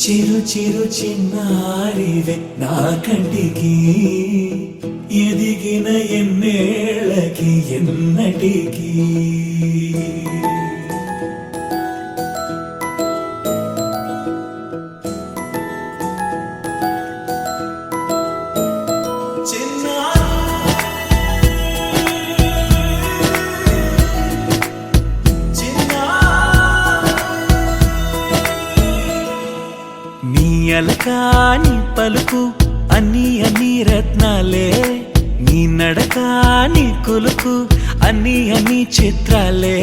చిరు చిరు చిన్నారివే నా కంటికి ఎదిగిన ఎన్నేళ్ళకి ఎన్నటికి అలకాని పలుకు అన్ని అన్ని రత్నాలే నీ నడకాని కులుకు అన్ని అన్ని చిత్రాలే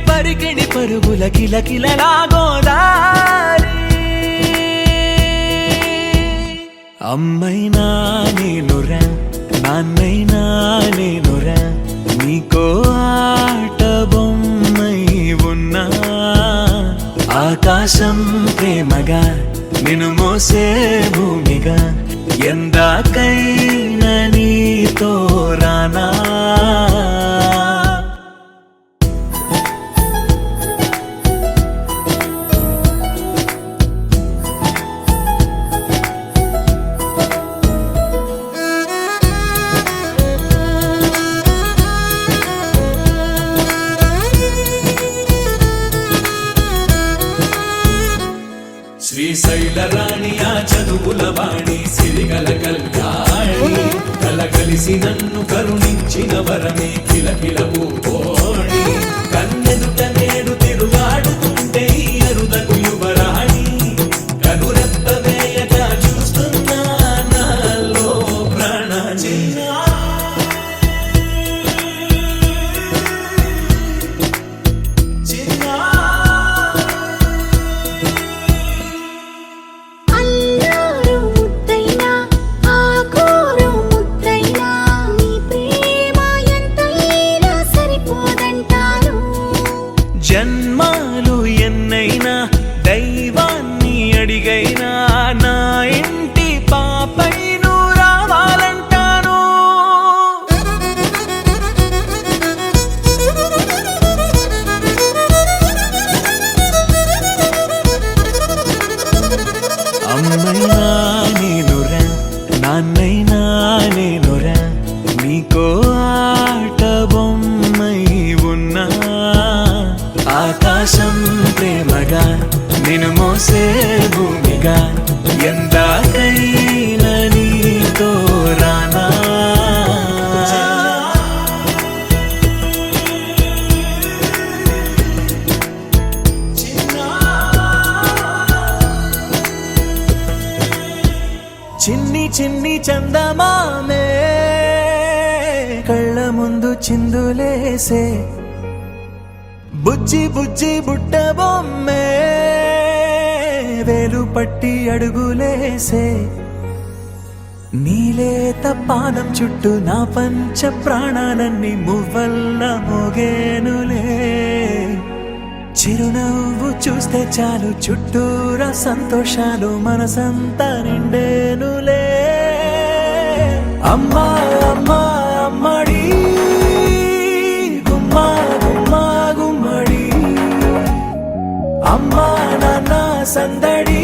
పరిగిణి పరుగుల కిలకిలలాగోదారి అమ్మైనా నేనురా నాన్నైనా నేనురా నీకో ఆట బొమ్మై ఉన్నా ఆకాశం ప్రేమగా నిన్ను మోసే భూమిగా ఎందాకైనా నీతో రానా శ్రీశైల రాణి ఆ చదువుల వాణి సిరిగల కళ్యాణి కలగలిసి నన్ను కరుణించిన వరమే కిలకిల పూకోణి కన్నెదుట నేడు తిరుగాడుతుంటే అరుదకు యువరాణి కనురెప్ప వేయగా చూస్తున్నా నాలో ప్రాణ జన్మాలు ఎన్నైనా దైవాన్ని అడిగైనా నా ఇంటి పాపై నువ్వు రావాలంటాను అమ్మైనా నేనురా నాన్నైనా నేనురా నీకో ఆట బొమ్మై ఉన్నా ఆకాశం ప్రేమగా నిన్ను మోసే భూమిగా ఎందాకైనా నీతో రానా చిన్ని చిన్ని చందమామే కళ్ళ ముందు చిందులేసే బుజ్జి బుజ్జి బుట్ట బొమ్మే వేలు పట్టి అడుగులేసే నీలేత పాదం చుట్టూ నా పంచ ప్రాణాలన్నీ మువ్వల్ల మోగేనులే చిరునవ్వు చూస్తే చాలు చుట్టూరా సంతోషాలు మనసంతా నిండేనులే అమ్మా అమ్మా అమ్మడి గుమ్మా గుమ్మా గుమ్మడి అమ్మా నాన్న సందడి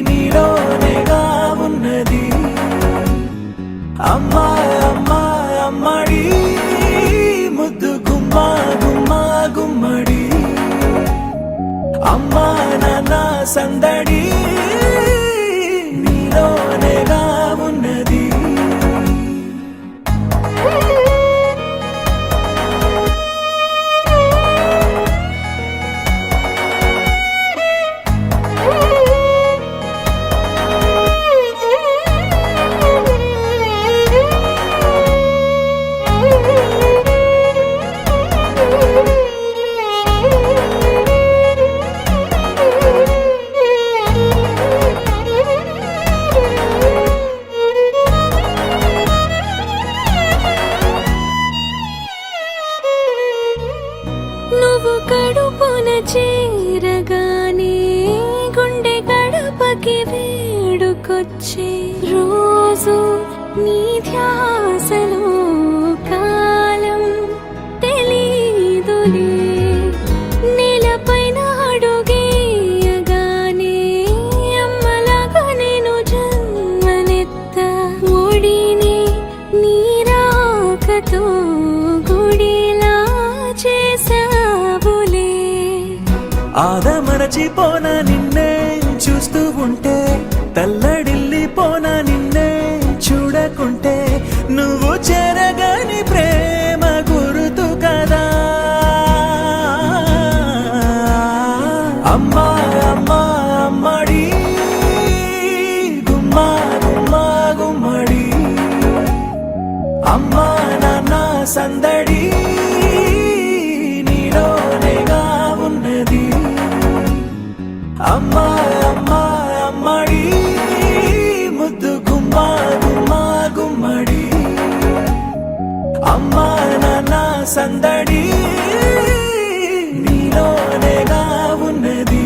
నీలోనేగా ఉన్నది అమ్మా అమ్మా అమ్మడి ముద్దు గుమ్మా గుమ్మా గుమ్మడి అమ్మా నాన్న సందడి నీలోనేగా ఉన్నది నువ్వు కడుపున చేరగానే గుండె గడపకి వేడుకొచ్చే రోజు నీ ధ్యాసలో కాలం తెలీదులే నెల ఆదమరచిపోన నిన్నే చూస్తూ ఉంటే, తల్లడిల్లిపోన నిన్నే చూడకుంటే, నువ్వు చెరగని ప్రేమ గురుతు కదా. అమ్మా అమ్మా అమ్మడి గుమ్మా గుమ్మా గుమ్మడి, అమ్మా నాన్న సందడి నీలోనేగా ఉన్నది. అమ్మా అమ్మా అమ్మడి ముద్దు గుమ్మా గుమ్మా గుమ్మడి, అమ్మా నాన్న సందడి నీలోనేగా ఉన్నది.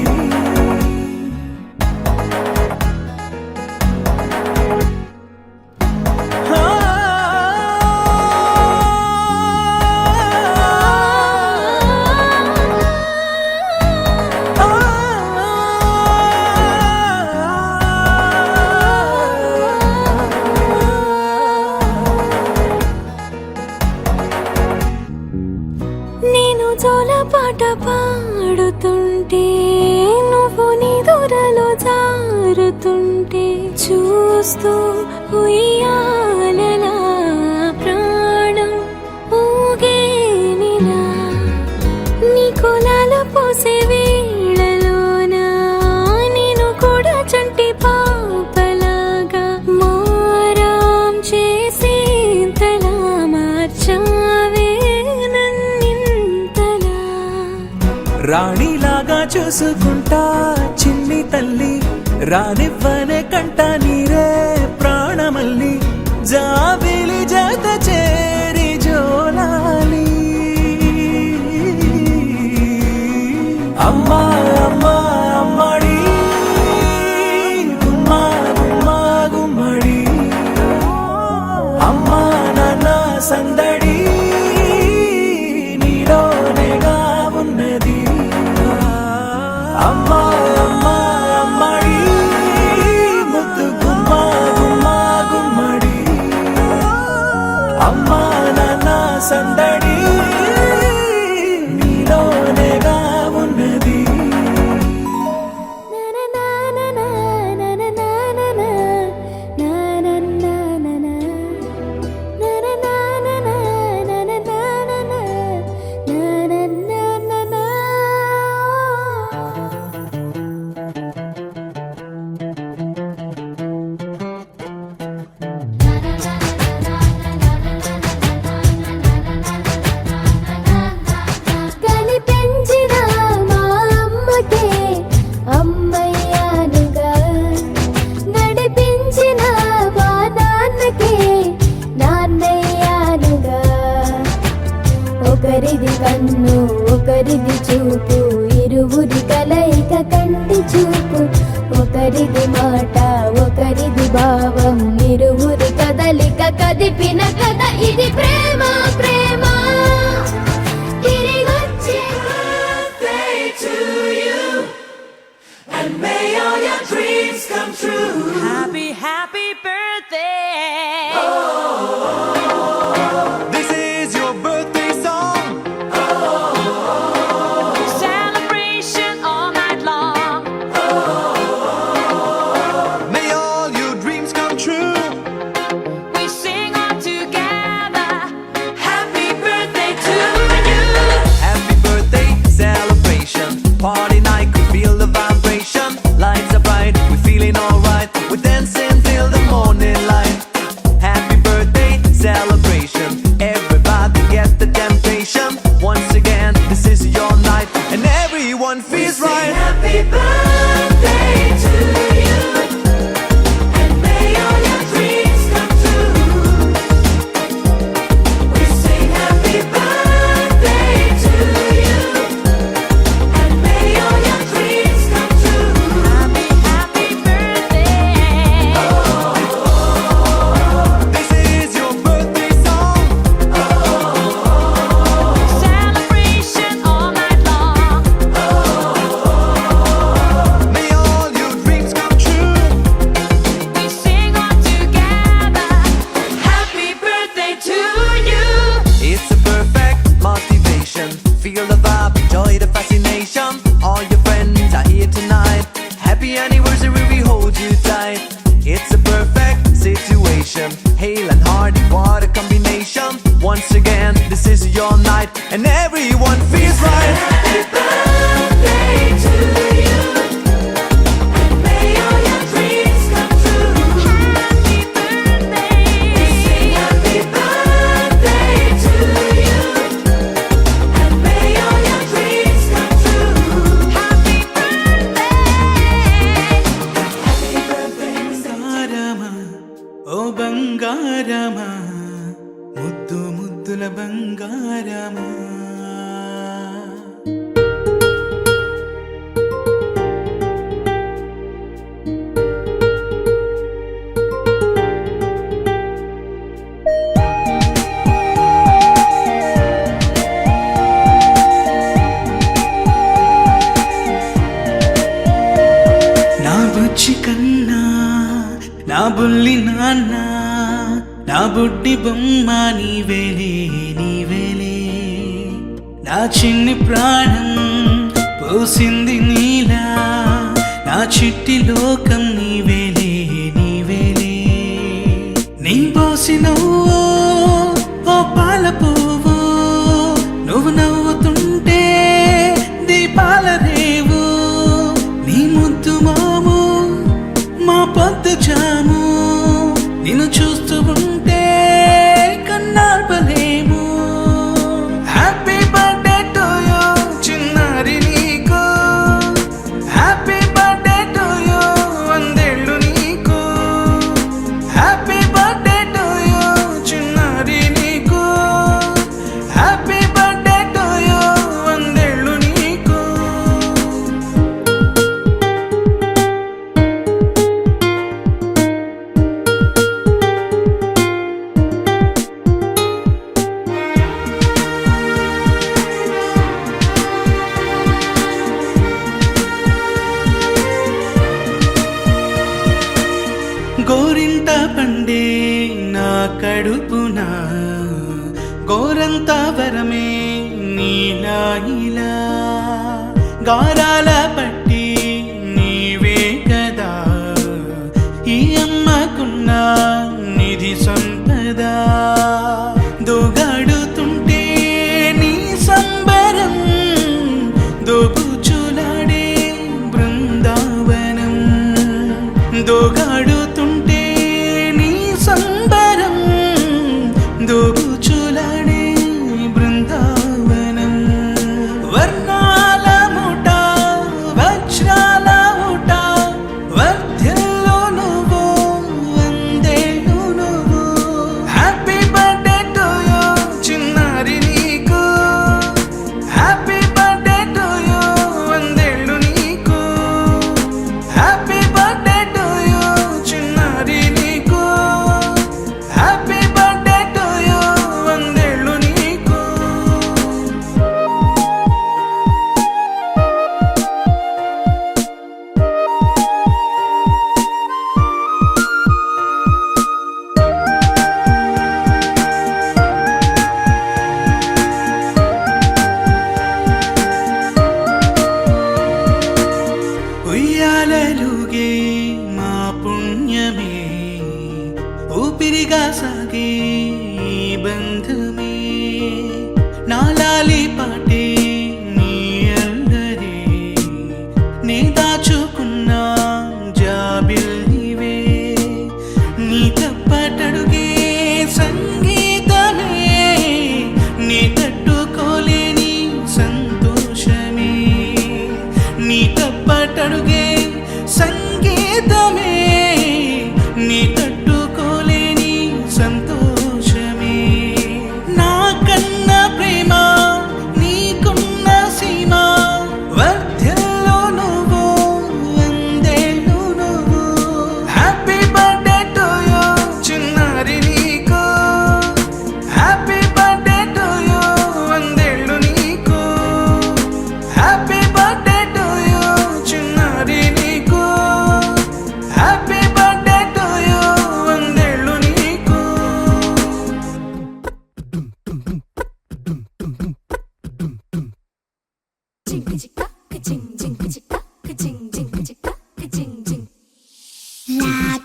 నేను జోలపాట పాడుతుంటే, నువ్వు నిదురలో జారుతుంటే, చూస్తూ ఉయ్యాలలా ప్రాణం ఊగేనిలా. నీ కులాల పోసే వేళలోన నేను కూడా చంటి పాపలాగా మారాం చేసేంతలా మార్చావే నన్నింతలా. రాణిలాగా చూసుకుంటా చిన్ని తల్లి, రానివ్వనే కంట నీరే ప్రాణమల్లి, జాబిలి జత చేరి జోలాలి. అమ్మా అమ్మా అమ్మడి గుమ్మా గుమ్మా గుమ్మడి, అమ్మా నాన్న సందడి నీలోనేగా ఉన్నది. అమ్మా అమ్మా అమ్మడి ముద్దు గుమ్మా గుమ్మా గుమ్మడి, అమ్మా నాన్న సందడి నీలోనేగా ఉన్నది. కనిపించిన మా అమ్మకే అమ్మయ్యానుగా, నడిపించిన మా నాన్నకే నాన్నయ్యానుగా. ఒకరిది కన్ను ఒకరిది చూపు, ఇరువురి కలయిక కంటి చూపు. ఒకరిది మాట ఒకరిది భావం, ఇరువురి కదలిక కదిపిన కథ ఇది ప్రేమ ప్రేమ. తిరిగొచ్చే Birthday to you, and may all your dreams come true. Happy, happy birthday! This is your birthday song. Celebration all night long. May all your dreams come true. We sing all together. Happy birthday to you. Happy birthday celebration. Party night, could feel the vibration. Lights are bright, we're feeling alright. We're dancing till the morning light. Happy birthday celebration. Everybody get the temptation. Once again, this is your night, and everyone feels right. Happy birthday to you, and may all your dreams come true. We sing happy birthday to you, and may all your dreams come true. Happy, happy birthday! This is your birthday song. Celebration all night long. May all your dreams come once again. This is your night and everyone feels right. Happy birthday to you, and may all your dreams come true. Happy birthday. We sing happy birthday to you, and may all your dreams come true. Happy birthday. Happy birthday, బంగారమా ఓ బంగారమా ముద్దు ముద్దుల బంగారమా నా బుజ్జి కన్నా నా బుల్లి నాన్న నా బుడ్డి బొమ్మ నీవేలే నీవేలే నా చిన్ని ప్రాణం పోసింది నీలా నా చిట్టి లోకం నీవేలే నీవేలే నీ పోసినవో ఓ పాల పువ్వు నువ్వు నవ్వుతుంటే దీపాల రేవు నీ ముద్దు మాము మా పొద్దు జాము నిన్ను చూస్తూ ఉంటే కన్నార్పలేము హ్యాపీ బర్త్డే టు యూ చిన్నారి నీకు హ్యాపీ బర్త్డే టు యూ వందేళ్ళు నీకు హ్యాపీ బర్త్డే టు యూ చిన్నారి నీకు హ్యాపీ బర్త్డే టు యూ వందేళ్ళు నీకు గోరింట పండే నా కడుపున గోరంత వరమే నీలా ఇలా గారాల పట్టి నీవే కదా ఈ అమ్మకున్న నిధి సంపద దోగాడుతుంటే నీ సంబరం దోబుచులాడే బృందావనం దోగాడుతుంటే నీ సంబరం దోబుచులాడే బృందావనం వర్ణాల ముఠ వజ్రాల ఊట వర్ధిల్లు నువ్వు వందేళ్ళు నువ్వు హ్యాపీ బర్త్డే టు యూ చిన్నారి నీకు హ్యాపీ బర్త్డే టు యూ వందేళ్ళు నీకు హ్యాపీ బర్త్డే టు యూ చిన్నారి నీకు హ్యాపీ బర్త్డే టు యూ వందేళ్ళు నీకు ఉయ్యాలలుగే మా పుణ్యమే ఊపిరిగా సాగే ఈ బంధమే నాలాలి పాటే నీ అల్లరే నీ దాచుకున్న జాబిల్లివే నీ తప్పటడుగే సంగీతమే నీ తట్టుకోలేని సంతోషమే నీ తప్పటడుగే సంగీతమే నీ తట్టుకోలేని సంతోషమే నా కన్న ప్రేమ నీకున్న సీమ వర్ధిల్లు నువ్వు వందేళ్ళు నువ్వు హ్యాపీ బర్త్డే టు యూ చిన్నారి నీకు హ్యాపీ బర్త్డే టు యూ వందేళ్ళు నీకు హ్యాపీ బర్త్డే టు యూ చిన్నారి నీకు హ్యాపీ బర్త్డే టు యూ వందేళ్ళు నీకు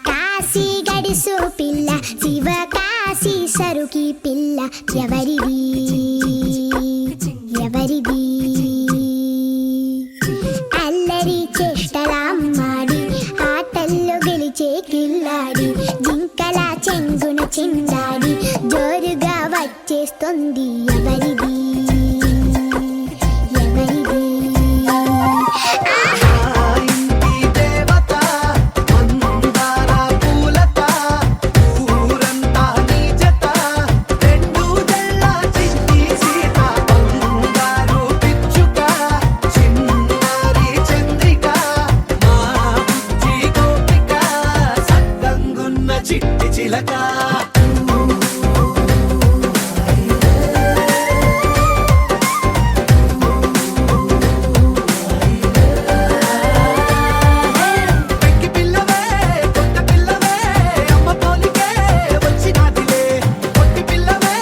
కాశీ గడుసు పిల్ల శివ కాశీ సరుకి పిల్ల ఎవరి చిందాడి జోరుగా వచ్చేస్తుంది ఎవరిది ఎవరిది ఆ ఇంటి దేవత మందార పూలత ఊరంతా నీ జత రెండు జళ్ళ చిట్టి సీత బంగారు పిచ్చుక చిన్నారి చంద్రిక మా బుజ్జి గోపిక సక్కంగున్న చిట్టి చిలక పెక్కి పిల్లవే కొత్త పిల్లవే అమ్మ పోలికే వచ్చినాదిలే కొట్టి పిల్లవే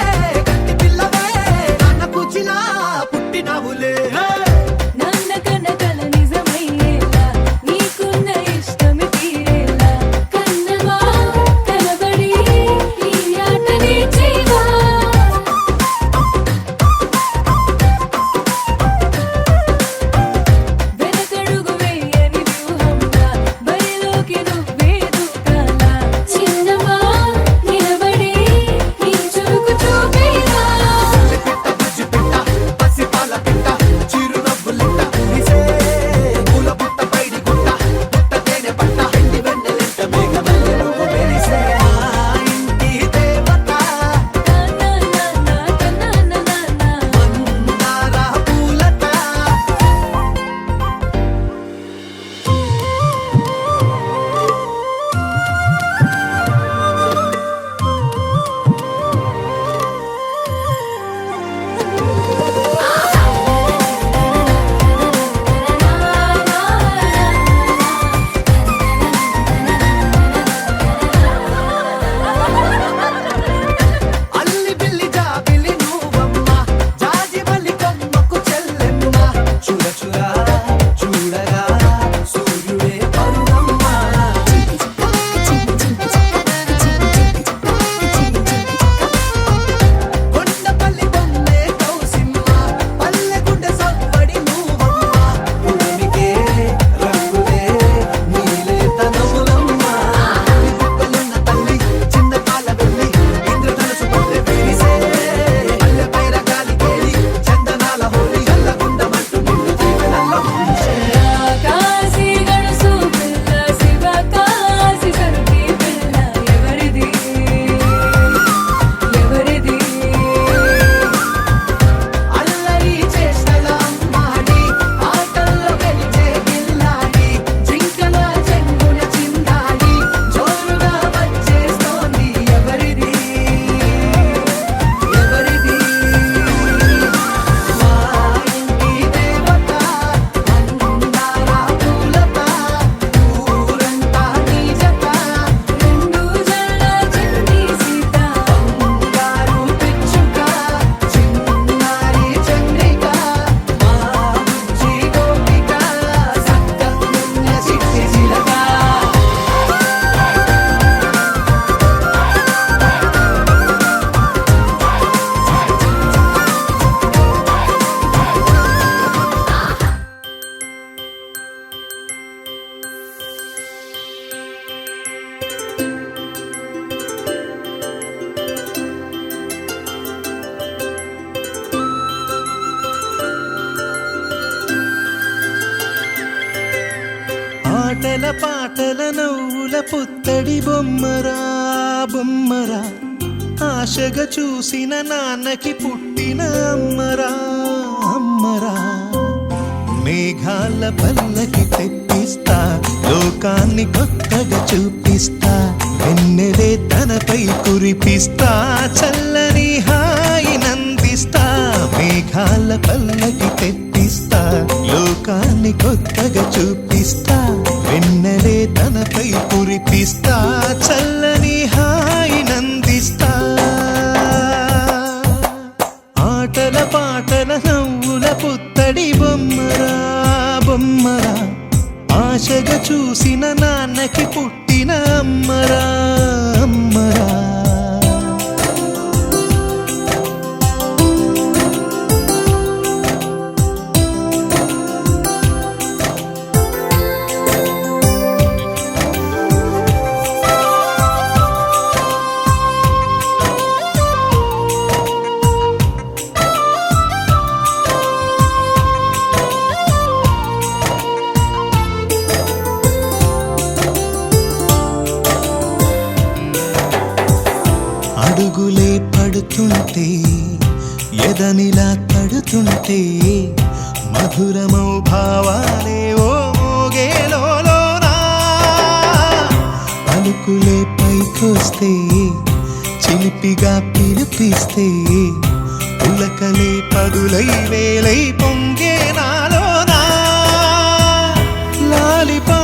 గట్టి పిల్లవే నాన్న కూచిలా పుట్టినావులే నాన్న కన్న కల నిజమయ్యేలా నీకున్న ఇష్టమి తీరేలా కన్నవా కనబడి ఈ ఆటనే చేయవా వెనకడుగు వేయని వ్యూహంగా బరిలోకి నువ్వే దూకాలా చిన్నవా నిలబడి నీ చురుకు చూపేలా పిట్ట బుజ్జి పిట్ట పసిపాల పిట్ట చిరునవ్వులిట్ట నిసే పూల పుట్ట పైడి గుట్ట పుట్ట తేనె పట్ట ఎండి వెన్నెలింట మేఘమల్లె నువ్వు మెరిసే ఆ ఇంటి దేవత మందార పూలత అల్లి బిల్లి జాబిలి నువ్వమ్మ జాజి మల్లి కొమ్మకు చెల్లెమ్మ చూడ చూడ చూడగా సూర్యుడే పరువమ్మ కొండపల్లి బొమ్మే కౌసిమ్మ పల్లె గుండె సవ్వడి నువ్వమ్మ పుడమికే రంగులే నీలే తనములమ్మ తిప్పలున్న తల్లి చిన్న పాల వెళ్ళి ఇంద్రధనుసు పల్లె విరిసే పల్లె పైర గాలి కేలి చందనాల హోలీ చల్లగుండమంటూ నిన్ను జీవనంలో ముంచే కాశీ గడుసు పిల్ల శివ కాశీ సరుకి పిల్ల ఎవరిది ఎవరిది అల్లరి చేష్టల అమ్మాడి ఆటల్లో గెలిచే గిల్లాడి జింకల చెంగున చిందాడి జోరుగా వచ్చేస్తోంది ఎవరిది ఎవరిది మా ఇంటి దేవత మందార పూలత ఊరంతా నీ జత రెండు జళ్ళ చిన్ని సీత బంగారు పిచ్చుక చిన్నారి చంద్రిక మా బుజ్జి గోపిక సక్కంగున్న చిట్టి చిలక ఆటల పాటల నవ్వుల పుత్తడి బొమ్మరా బొమ్మరా ఆశగా చూసిన నాన్నకి పుట్టిన అమ్మరా అమ్మరా మేఘాల పల్లకి తెప్పిస్తా లోకాన్ని కొత్తగా చూపిస్తా వెన్నెలే తనపై కురిపిస్తా చల్లని హాయి నందిస్తా మేఘాల పల్లకి తెప్పిస్తా లోకాన్ని కొత్తగా చూపిస్తా వెన్నెలే తనపై కురిపిస్తా చల్లని హాయి నందిస్తా ఆటల పాటల నవ్వుల పుత్తడి బొమ్మరా బొమ్మరా ఆశగా చూసిన నాన్నకి పుట్టిన అమ్మరా అమ్మరా వస్తుంటే ఎదనిలా తడుతుంటే మధురమౌ భావాలే ఓ మోగేలోనా పలుకులే పైకొస్తే చిలిపిగా పిలిపిస్తే పులకలే పదులై వేలై పొంగే నాలోనా లాలిపా